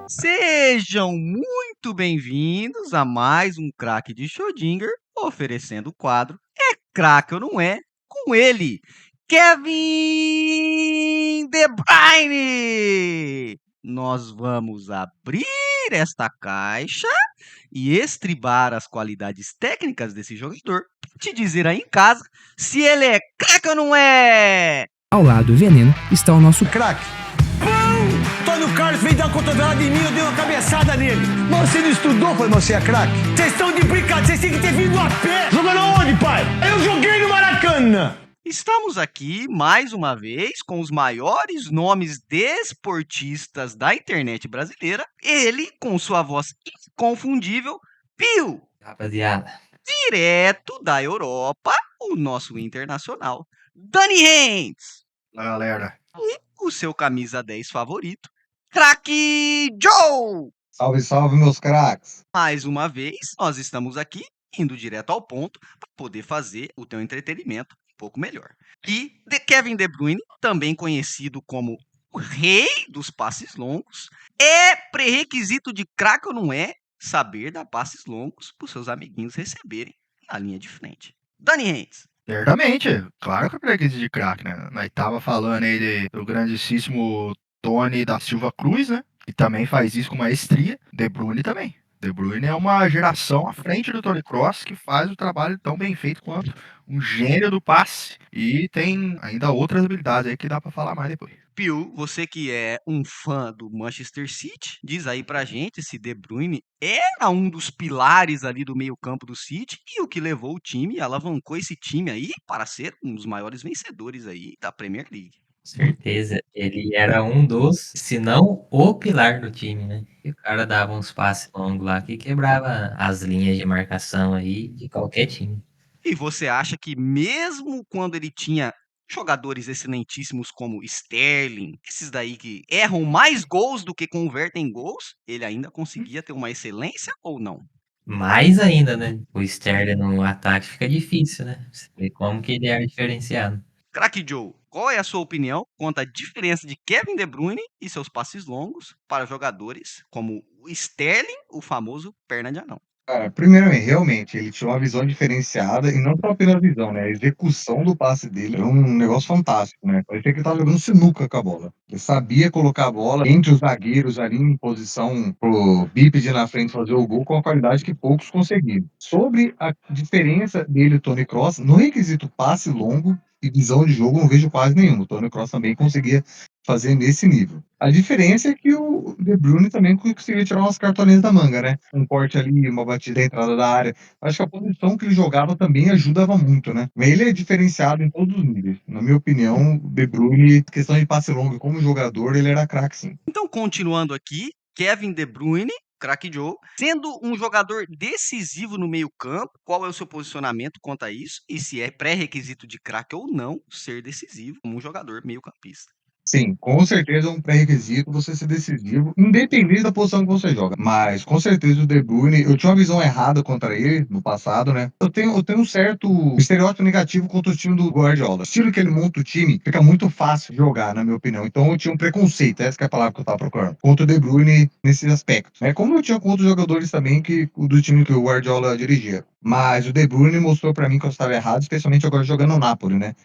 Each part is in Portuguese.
Sejam muito bem-vindos a mais um Craque de Schrödinger, oferecendo o quadro É Craque ou Não É? Com ele, Kevin De Bruyne! Nós vamos abrir esta caixa e estribar as qualidades técnicas desse jogador, pra te dizer aí em casa se ele é craque ou não é! Ao lado do veneno está o nosso Craque. Antônio Carlos veio dar uma cotovelada em mim, eu dei uma cabeçada nele. Mas você não estudou pra você é craque? Vocês estão de brincadeira, vocês têm que ter vindo a pé. Jogando onde, pai? Eu joguei no Maracanã. Estamos aqui mais uma vez com os maiores nomes desportistas da internet brasileira. Ele, com sua voz inconfundível, Pio, Rapaziada, direto da Europa, o nosso internacional, Dani Hens, Fala, galera. o seu camisa 10 favorito, Craque Joe. Salve, salve, meus craques! Mais uma vez, nós estamos aqui indo direto ao ponto para poder fazer o teu entretenimento um pouco melhor. E Kevin De Bruyne, também conhecido como o rei dos passes longos, é pré-requisito de craque ou não é saber dar passes longos para os seus amiguinhos receberem na linha de frente. Dani Hens. Certamente, claro que é pré-requisito de craque, né? Nós tava falando aí do grandíssimo Tony da Silva Cruz, né? E também faz isso com maestria. De Bruyne também. De Bruyne é uma geração à frente do Toni Kroos que faz o trabalho tão bem feito quanto um gênio do passe. E tem ainda outras habilidades aí que dá pra falar mais depois. Pio, você que é um fã do Manchester City, diz aí pra gente se De Bruyne era um dos pilares ali do meio-campo do City e o que levou o time, alavancou esse time aí para ser um dos maiores vencedores aí da Premier League. com certeza, ele era um dos, se não o pilar do time, né? E o cara dava uns passes longos lá que quebrava as linhas de marcação aí de qualquer time. E você acha que mesmo quando ele tinha jogadores excelentíssimos como Sterling, esses daí que erram mais gols do que convertem gols, ele ainda conseguia ter uma excelência ou não? Mais ainda, né? O Sterling no ataque fica difícil, né? Você vê como que ele era diferenciado. Craque Joe, qual é a sua opinião quanto à diferença de Kevin De Bruyne e seus passes longos para jogadores como o Sterling, o famoso perna de anão? Cara, primeiramente, realmente, ele tinha uma visão diferenciada e não só apenas a visão, né? A execução do passe dele era um negócio fantástico, né? Parecia que ele tava jogando sinuca com a bola. Ele sabia colocar a bola entre os zagueiros ali em posição pro bípede na frente fazer o gol com a qualidade que poucos conseguiram. Sobre a diferença dele e Toni Kroos, no requisito passe longo e visão de jogo, eu não vejo quase nenhum. O Toni Kroos também conseguia fazer nesse nível. A diferença é que o De Bruyne também conseguia tirar umas cartolinhas da manga, né? Um corte ali, uma batida à entrada da área. Acho que a posição que ele jogava também ajudava muito, né? Mas ele é diferenciado em todos os níveis. Na minha opinião, o De Bruyne, questão de passe longo como jogador, ele era craque, sim. Então, continuando aqui, Kevin De Bruyne, craque Joe, sendo um jogador decisivo no meio-campo, qual é o seu posicionamento quanto a isso? E se é pré-requisito de craque ou não ser decisivo como um jogador meio-campista? Sim, com certeza é um pré-requisito você ser decisivo, independente da posição que você joga. Mas, com certeza, o De Bruyne, eu tinha uma visão errada contra ele no passado, né? Eu tenho um certo estereótipo negativo contra o time do Guardiola. O estilo que ele monta o time fica muito fácil de jogar, na minha opinião. Então, eu tinha um preconceito, essa que é a palavra que eu tava procurando, contra o De Bruyne nesse aspecto. É como eu tinha com outros jogadores também do time que o Guardiola dirigia. Mas o De Bruyne mostrou pra mim que eu estava errado, especialmente agora jogando no Napoli, né?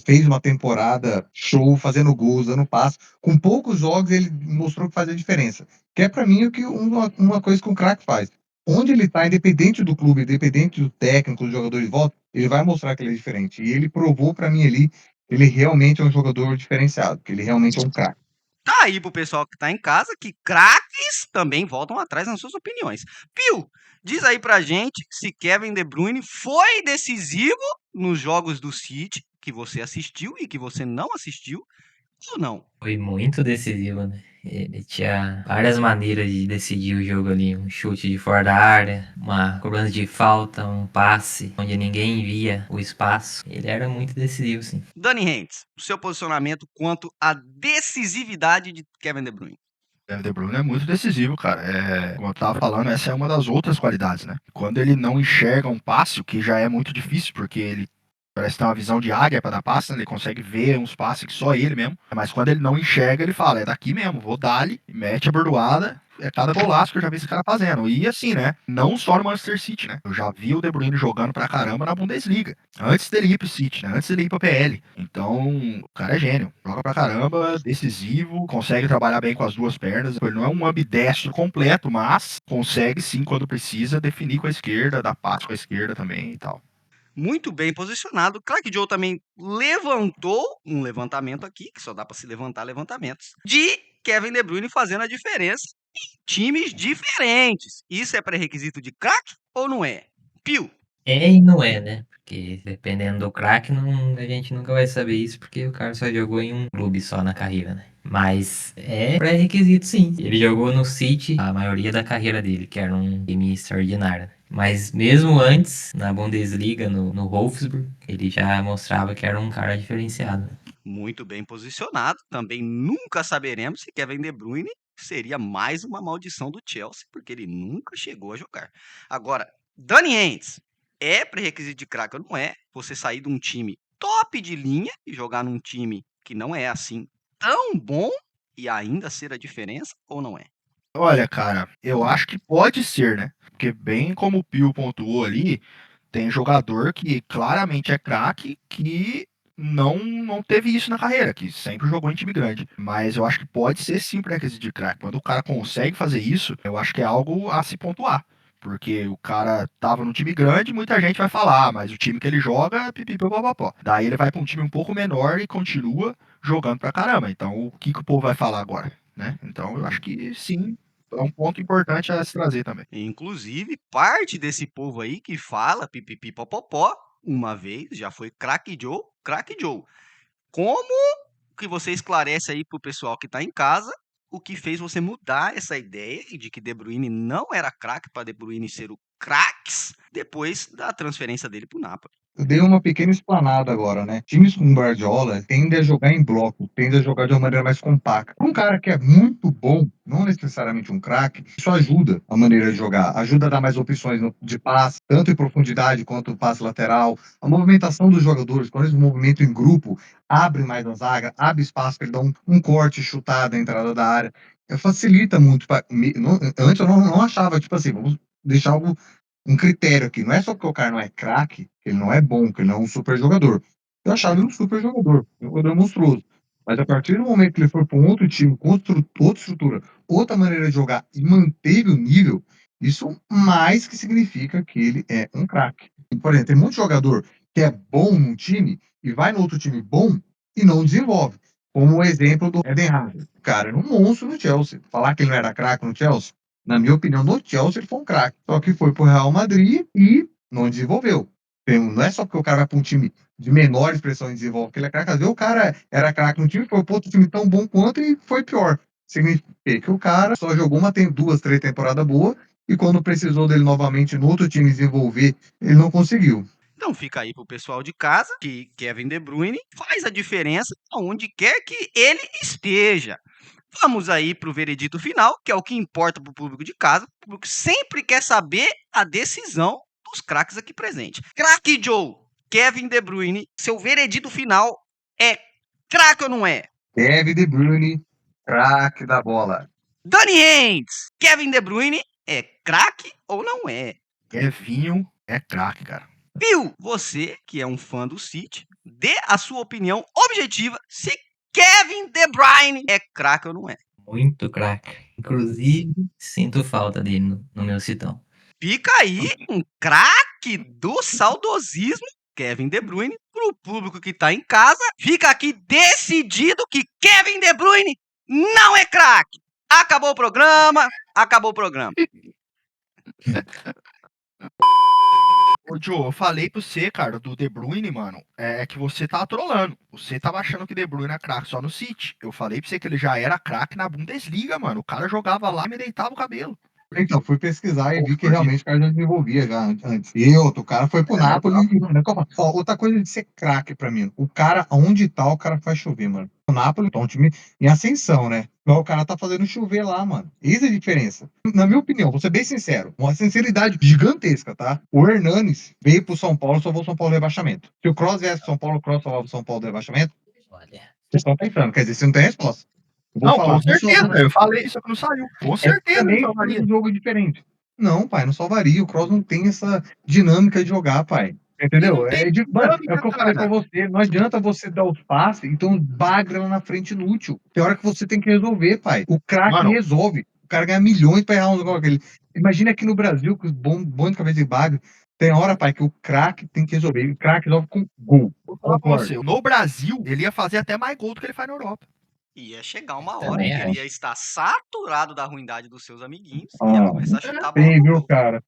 Fez uma temporada show, fazendo gols, dando passe. Com poucos jogos, ele mostrou que fazia diferença. Que é, pra mim, o que uma coisa que um craque faz. Onde ele tá, independente do clube, independente do técnico, do jogador de volta, ele vai mostrar que ele é diferente. E ele provou pra mim ali que ele realmente é um jogador diferenciado, que ele realmente é um craque. Tá aí pro pessoal que tá em casa que craques também voltam atrás nas suas opiniões. Pio, diz aí pra gente se Kevin De Bruyne foi decisivo nos jogos do City que você assistiu e que você não assistiu ou não. Foi muito decisivo, né? Ele tinha várias maneiras de decidir o jogo ali. Um chute de fora da área, uma cobrança de falta, um passe onde ninguém via o espaço. Ele era muito decisivo, sim. Dani Hentz, o seu posicionamento quanto à decisividade de Kevin De Bruyne. De Bruyne é muito decisivo, cara. Como eu tava falando, essa é uma das outras qualidades, né? Quando ele não enxerga um passe, o que já é muito difícil, porque ele Parece que tem uma visão de águia pra dar passe, né? Ele consegue ver uns passes que só ele mesmo. Mas quando ele não enxerga, ele fala, é daqui mesmo, vou dar-lhe, mete a bordoada. É cada golaço que eu já vi esse cara fazendo. E assim, né? Não só no Manchester City, né? Eu já vi o De Bruyne jogando pra caramba na Bundesliga. Antes dele ir pro City, né? Antes dele ir pra PL. Então, o cara é gênio. Joga pra caramba, decisivo, consegue trabalhar bem com as duas pernas. Ele não é um ambidestro completo, mas consegue sim, quando precisa, definir com a esquerda, dar passe com a esquerda também e tal. Muito bem posicionado. Crack Joe também levantou um levantamento aqui, que só dá para se levantar levantamentos, de Kevin De Bruyne fazendo a diferença em times diferentes. Isso é pré-requisito de craque ou não é? Pio, É e não é, né? Porque dependendo do craque, a gente nunca vai saber isso, porque o cara só jogou em um clube só na carreira, né? Mas é pré-requisito sim. Ele jogou no City a maioria da carreira dele, que era um time extraordinário, né? Mas mesmo antes, na Bundesliga, no Wolfsburg, ele já mostrava que era um cara diferenciado, né? muito bem posicionado. Também nunca saberemos se Kevin De Bruyne seria mais uma maldição do Chelsea, porque ele nunca chegou a jogar. Agora, Dani Ainge, é pré-requisito de craque ou não é? Você sair de um time top de linha e jogar num time que não é assim tão bom e ainda ser a diferença ou não é? Olha, cara, eu acho que pode ser, né? Porque bem como o Pio pontuou ali, tem jogador que claramente é craque que não teve isso na carreira, que sempre jogou em time grande. Mas eu acho que pode ser sim pré-requisito de craque. Quando o cara consegue fazer isso, eu acho que é algo a se pontuar. Porque o cara tava no time grande, muita gente vai falar, mas o time que ele joga, pipipipopopó. Daí ele vai pra um time um pouco menor e continua jogando pra caramba. Então, o que o povo vai falar agora, né? Então, eu acho que sim, é um ponto importante a se trazer também. Inclusive, parte desse povo aí que fala pipipipopopó, uma vez já foi craque Joe, craque Joe. Como que você esclarece aí para o pessoal que está em casa o que fez você mudar essa ideia de que De Bruyne não era craque para De Bruyne ser o craques depois da transferência dele para o Napoli? Eu dei uma pequena explanada agora, né? Times com Guardiola tendem a jogar em bloco, tendem a jogar de uma maneira mais compacta. Um cara que é muito bom, não necessariamente um craque, isso ajuda a maneira de jogar, ajuda a dar mais opções de passe, tanto em profundidade quanto passe lateral. A movimentação dos jogadores, quando eles movimentam em grupo, abre mais a zaga, abre espaço para ele dar um corte, chutar da entrada da área. Facilita muito. Antes eu não achava, tipo assim, vamos deixar algo um critério aqui. Não é só porque o cara não é craque, que ele não é bom, que ele não é um super jogador. Eu achava ele um super jogador, um jogador monstruoso. Mas a partir do momento que ele foi para um outro time, com outra estrutura, outra maneira de jogar e manteve o nível, isso mais que significa que ele é um craque. Por exemplo, tem muito jogador que é bom num time e vai no outro time bom e não desenvolve. Como o exemplo do Eden Hazard. O cara era um monstro no Chelsea. Falar que ele não era craque no Chelsea, na minha opinião, no Chelsea ele foi um craque. Só que foi pro Real Madrid e não desenvolveu. Não é só porque o cara vai para um time de menor expressão e desenvolve que ele é craque. Às vezes o cara era craque no time, foi para outro time tão bom quanto e foi pior. Significa que o cara só jogou duas, três temporadas boas e quando precisou dele novamente no outro time desenvolver, ele não conseguiu. Então fica aí pro pessoal de casa que Kevin De Bruyne faz a diferença aonde quer que ele esteja. Vamos aí para o veredito final, que é o que importa para o público de casa. O público sempre quer saber a decisão dos craques aqui presentes. Craque Joe, Kevin De Bruyne, seu veredito final é craque ou não é? Kevin De Bruyne, craque da bola. Dani Ainge, Kevin De Bruyne é craque ou não é? Kevinho é craque, cara. Pio, você que é um fã do City, dê a sua opinião objetiva se Kevin De Bruyne é craque ou não é. Muito craque. Inclusive, sinto falta dele no meu citão. Fica aí um craque do saudosismo, Kevin De Bruyne, para o público que está em casa. Fica aqui decidido que Kevin De Bruyne não é craque. Acabou o programa, acabou o programa. Ô, Joe, eu falei pra você, cara, do De Bruyne, mano, é que você tá trolando. Você tava achando que De Bruyne é craque só no City. Eu falei pra você que ele já era craque na Bundesliga, mano. O cara jogava lá e me deitava o cabelo. Então, fui pesquisar e vi que Confundi. realmente o cara já desenvolvia já antes. E outro, o cara foi pro Napoli. Né, ó, outra coisa de ser craque pra mim. O cara, onde tá, o cara faz chover, mano. O Napoli tá um time em ascensão, né? Mas o cara tá fazendo chover lá, mano. Isso é a diferença. Na minha opinião, vou ser bem sincero, uma sinceridade gigantesca, tá? O Hernanes veio pro São Paulo, salvou o São Paulo do rebaixamento. Se o Kroos viesse pro São Paulo, o Kroos salvava o São Paulo do rebaixamento, Olha, vocês estão pensando, quer dizer, você não tem resposta. Eu vou Não, falar, com certeza, eu falei isso quando saiu. Com certeza ele também foi salvaria. um jogo diferente. Não, pai, não salvaria. O Kroos não tem essa dinâmica de jogar, pai. Ele Entendeu? não tem Mano, é o dinâmica, que eu falei pra cara. você. Não adianta você dar os passes e ter um bagre lá na frente inútil. Tem hora que você tem que resolver, pai. O craque Mano, resolve. O cara ganha milhões pra errar um negócio aquele. Imagina aqui no Brasil, com os bom de cabeça de bagre. Tem hora, pai, que o craque tem que resolver. O craque resolve com gol. vou falar pra Concordo. você, no Brasil, ele ia fazer até mais gol do que ele faz na Europa. Ia chegar uma hora também que ele acho. ia estar saturado da ruindade dos seus amiguinhos e ia Ah, começar a chutar a bola tem, pro viu, gol. cara?